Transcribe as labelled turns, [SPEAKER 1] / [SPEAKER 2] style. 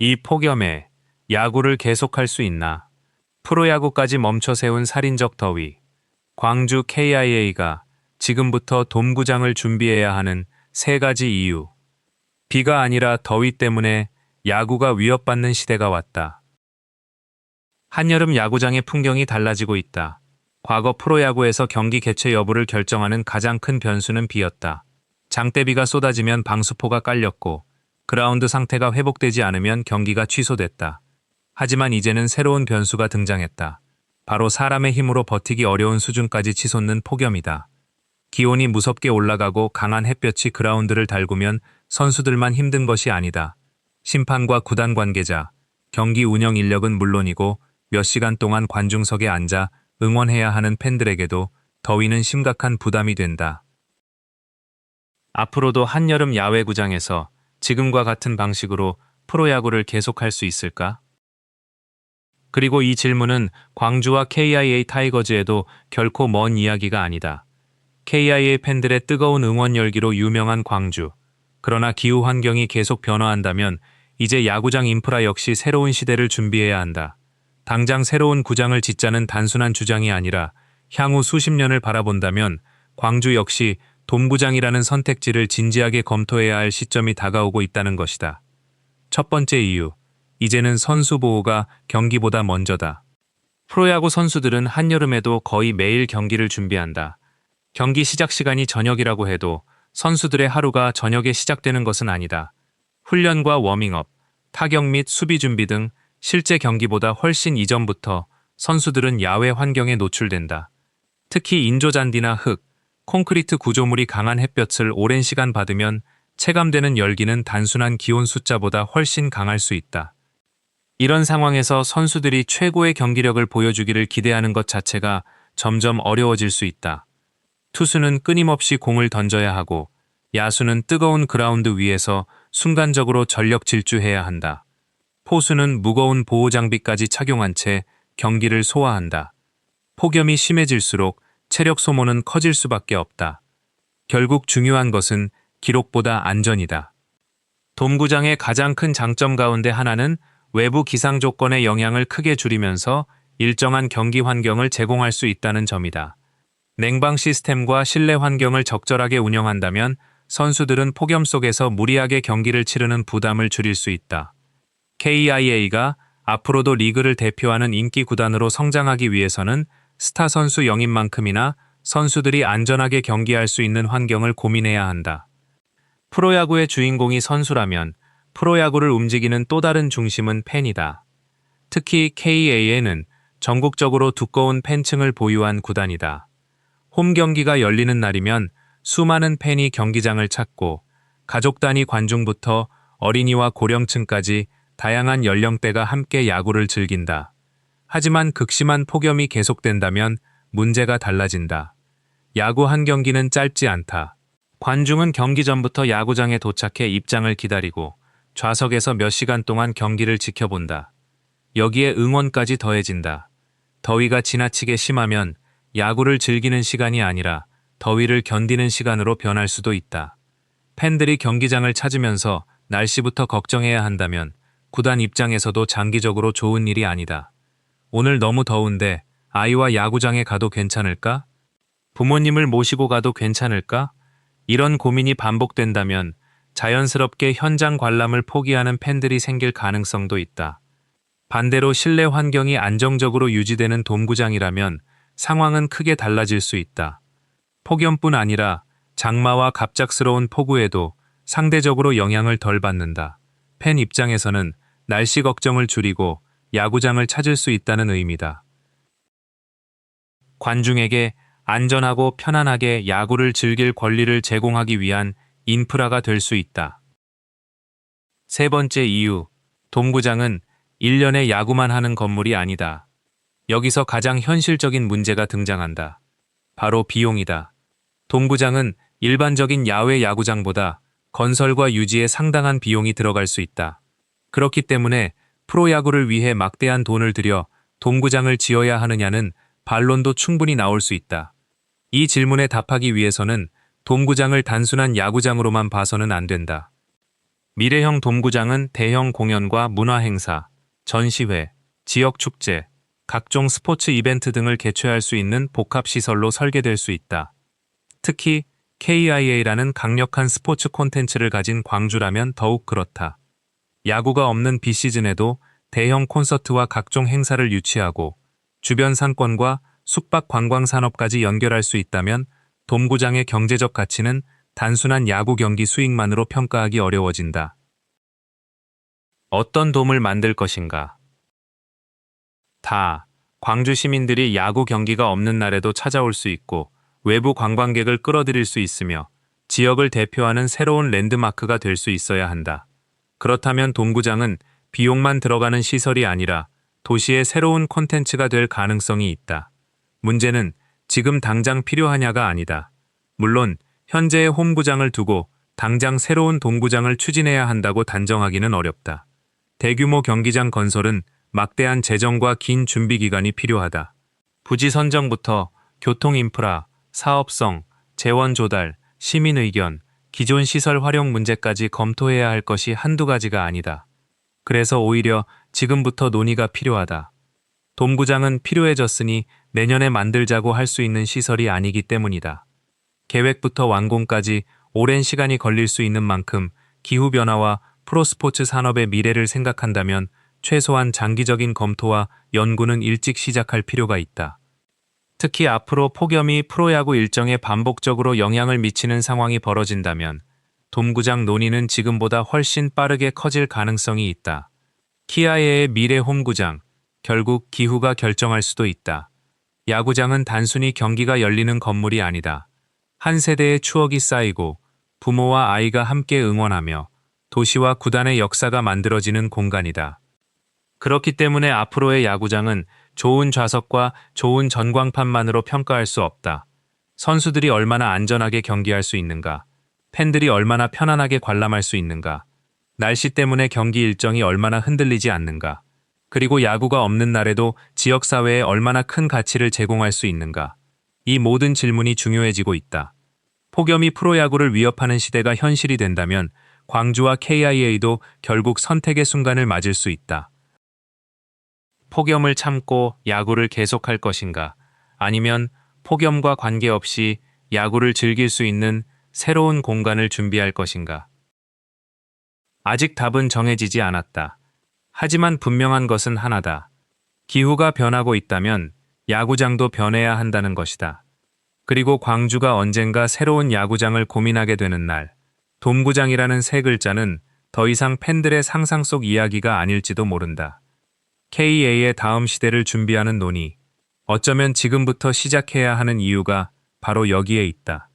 [SPEAKER 1] 이 폭염에 야구를 계속할 수 있나? 프로야구까지 멈춰 세운 살인적 더위. 광주 KIA가 지금부터 돔구장을 준비해야 하는 세 가지 이유. 비가 아니라 더위 때문에 야구가 위협받는 시대가 왔다. 한여름 야구장의 풍경이 달라지고 있다. 과거 프로야구에서 경기 개최 여부를 결정하는 가장 큰 변수는 비였다. 장대비가 쏟아지면 방수포가 깔렸고 그라운드 상태가 회복되지 않으면 경기가 취소됐다. 하지만 이제는 새로운 변수가 등장했다. 바로 사람의 힘으로 버티기 어려운 수준까지 치솟는 폭염이다. 기온이 무섭게 올라가고 강한 햇볕이 그라운드를 달구면 선수들만 힘든 것이 아니다. 심판과 구단 관계자, 경기 운영 인력은 물론이고 몇 시간 동안 관중석에 앉아 응원해야 하는 팬들에게도 더위는 심각한 부담이 된다. 앞으로도 한여름 야외구장에서 지금과 같은 방식으로 프로야구를 계속할 수 있을까? 그리고 이 질문은 광주와 KIA 타이거즈에도 결코 먼 이야기가 아니다. KIA 팬들의 뜨거운 응원 열기로 유명한 광주. 그러나 기후 환경이 계속 변화한다면 이제 야구장 인프라 역시 새로운 시대를 준비해야 한다. 당장 새로운 구장을 짓자는 단순한 주장이 아니라 향후 수십 년을 바라본다면 광주 역시 돔구장이라는 선택지를 진지하게 검토해야 할 시점이 다가오고 있다는 것이다. 첫 번째 이유, 이제는 선수 보호가 경기보다 먼저다. 프로야구 선수들은 한여름에도 거의 매일 경기를 준비한다. 경기 시작 시간이 저녁이라고 해도 선수들의 하루가 저녁에 시작되는 것은 아니다. 훈련과 워밍업, 타격 및 수비 준비 등 실제 경기보다 훨씬 이전부터 선수들은 야외 환경에 노출된다. 특히 인조잔디나 흙, 콘크리트 구조물이 강한 햇볕을 오랜 시간 받으면 체감되는 열기는 단순한 기온 숫자보다 훨씬 강할 수 있다. 이런 상황에서 선수들이 최고의 경기력을 보여주기를 기대하는 것 자체가 점점 어려워질 수 있다. 투수는 끊임없이 공을 던져야 하고 야수는 뜨거운 그라운드 위에서 순간적으로 전력 질주해야 한다. 포수는 무거운 보호 장비까지 착용한 채 경기를 소화한다. 폭염이 심해질수록 체력 소모는 커질 수밖에 없다. 결국 중요한 것은 기록보다 안전이다. 돔구장의 가장 큰 장점 가운데 하나는 외부 기상 조건의 영향을 크게 줄이면서 일정한 경기 환경을 제공할 수 있다는 점이다. 냉방 시스템과 실내 환경을 적절하게 운영한다면 선수들은 폭염 속에서 무리하게 경기를 치르는 부담을 줄일 수 있다. KIA가 앞으로도 리그를 대표하는 인기 구단으로 성장하기 위해서는 스타 선수 영입만큼이나 선수들이 안전하게 경기할 수 있는 환경을 고민해야 한다. 프로야구의 주인공이 선수라면 프로야구를 움직이는 또 다른 중심은 팬이다. 특히 KIA는 전국적으로 두꺼운 팬층을 보유한 구단이다. 홈 경기가 열리는 날이면 수많은 팬이 경기장을 찾고 가족 단위 관중부터 어린이와 고령층까지 다양한 연령대가 함께 야구를 즐긴다. 하지만 극심한 폭염이 계속된다면 문제가 달라진다. 야구 한 경기는 짧지 않다. 관중은 경기 전부터 야구장에 도착해 입장을 기다리고 좌석에서 몇 시간 동안 경기를 지켜본다. 여기에 응원까지 더해진다. 더위가 지나치게 심하면 야구를 즐기는 시간이 아니라 더위를 견디는 시간으로 변할 수도 있다. 팬들이 경기장을 찾으면서 날씨부터 걱정해야 한다면 구단 입장에서도 장기적으로 좋은 일이 아니다. 오늘 너무 더운데 아이와 야구장에 가도 괜찮을까? 부모님을 모시고 가도 괜찮을까? 이런 고민이 반복된다면 자연스럽게 현장 관람을 포기하는 팬들이 생길 가능성도 있다. 반대로 실내 환경이 안정적으로 유지되는 돔구장이라면 상황은 크게 달라질 수 있다. 폭염뿐 아니라 장마와 갑작스러운 폭우에도 상대적으로 영향을 덜 받는다. 팬 입장에서는 날씨 걱정을 줄이고 야구장을 찾을 수 있다는 의미다. 관중에게 안전하고 편안하게 야구를 즐길 권리를 제공하기 위한 인프라가 될 수 있다. 세 번째 이유, 돔구장은 1년에 야구만 하는 건물이 아니다. 여기서 가장 현실적인 문제가 등장한다. 바로 비용이다. 돔구장은 일반적인 야외 야구장보다 건설과 유지에 상당한 비용이 들어갈 수 있다. 그렇기 때문에 프로야구를 위해 막대한 돈을 들여 돔구장을 지어야 하느냐는 반론도 충분히 나올 수 있다. 이 질문에 답하기 위해서는 돔구장을 단순한 야구장으로만 봐서는 안 된다. 미래형 돔구장은 대형 공연과 문화행사, 전시회, 지역 축제, 각종 스포츠 이벤트 등을 개최할 수 있는 복합시설로 설계될 수 있다. 특히 KIA라는 강력한 스포츠 콘텐츠를 가진 광주라면 더욱 그렇다. 야구가 없는 비시즌에도 대형 콘서트와 각종 행사를 유치하고 주변 상권과 숙박 관광 산업까지 연결할 수 있다면 돔구장의 경제적 가치는 단순한 야구 경기 수익만으로 평가하기 어려워진다. 어떤 돔을 만들 것인가? 광주 시민들이 야구 경기가 없는 날에도 찾아올 수 있고 외부 관광객을 끌어들일 수 있으며 지역을 대표하는 새로운 랜드마크가 될 수 있어야 한다. 그렇다면 돔구장은 비용만 들어가는 시설이 아니라 도시의 새로운 콘텐츠가 될 가능성이 있다. 문제는 지금 당장 필요하냐가 아니다. 물론 현재의 홈구장을 두고 당장 새로운 돔구장을 추진해야 한다고 단정하기는 어렵다. 대규모 경기장 건설은 막대한 재정과 긴 준비 기간이 필요하다. 부지 선정부터 교통 인프라, 사업성, 재원 조달, 시민 의견, 기존 시설 활용 문제까지 검토해야 할 것이 한두 가지가 아니다. 그래서 오히려 지금부터 논의가 필요하다. 돔구장은 필요해졌으니 내년에 만들자고 할 수 있는 시설이 아니기 때문이다. 계획부터 완공까지 오랜 시간이 걸릴 수 있는 만큼 기후변화와 프로스포츠 산업의 미래를 생각한다면 최소한 장기적인 검토와 연구는 일찍 시작할 필요가 있다. 특히 앞으로 폭염이 프로야구 일정에 반복적으로 영향을 미치는 상황이 벌어진다면 돔구장 논의는 지금보다 훨씬 빠르게 커질 가능성이 있다. KIA의 미래 홈구장, 결국 기후가 결정할 수도 있다. 야구장은 단순히 경기가 열리는 건물이 아니다. 한 세대의 추억이 쌓이고 부모와 아이가 함께 응원하며 도시와 구단의 역사가 만들어지는 공간이다. 그렇기 때문에 앞으로의 야구장은 좋은 좌석과 좋은 전광판만으로 평가할 수 없다. 선수들이 얼마나 안전하게 경기할 수 있는가, 팬들이 얼마나 편안하게 관람할 수 있는가, 날씨 때문에 경기 일정이 얼마나 흔들리지 않는가, 그리고 야구가 없는 날에도 지역사회에 얼마나 큰 가치를 제공할 수 있는가. 이 모든 질문이 중요해지고 있다. 폭염이 프로야구를 위협하는 시대가 현실이 된다면 광주와 KIA도 결국 선택의 순간을 맞을 수 있다. 폭염을 참고 야구를 계속할 것인가? 아니면 폭염과 관계없이 야구를 즐길 수 있는 새로운 공간을 준비할 것인가? 아직 답은 정해지지 않았다. 하지만 분명한 것은 하나다. 기후가 변하고 있다면 야구장도 변해야 한다는 것이다. 그리고 광주가 언젠가 새로운 야구장을 고민하게 되는 날, 돔구장이라는 세 글자는 더 이상 팬들의 상상 속 이야기가 아닐지도 모른다. KIA의 다음 시대를 준비하는 논의, 어쩌면 지금부터 시작해야 하는 이유가 바로 여기에 있다.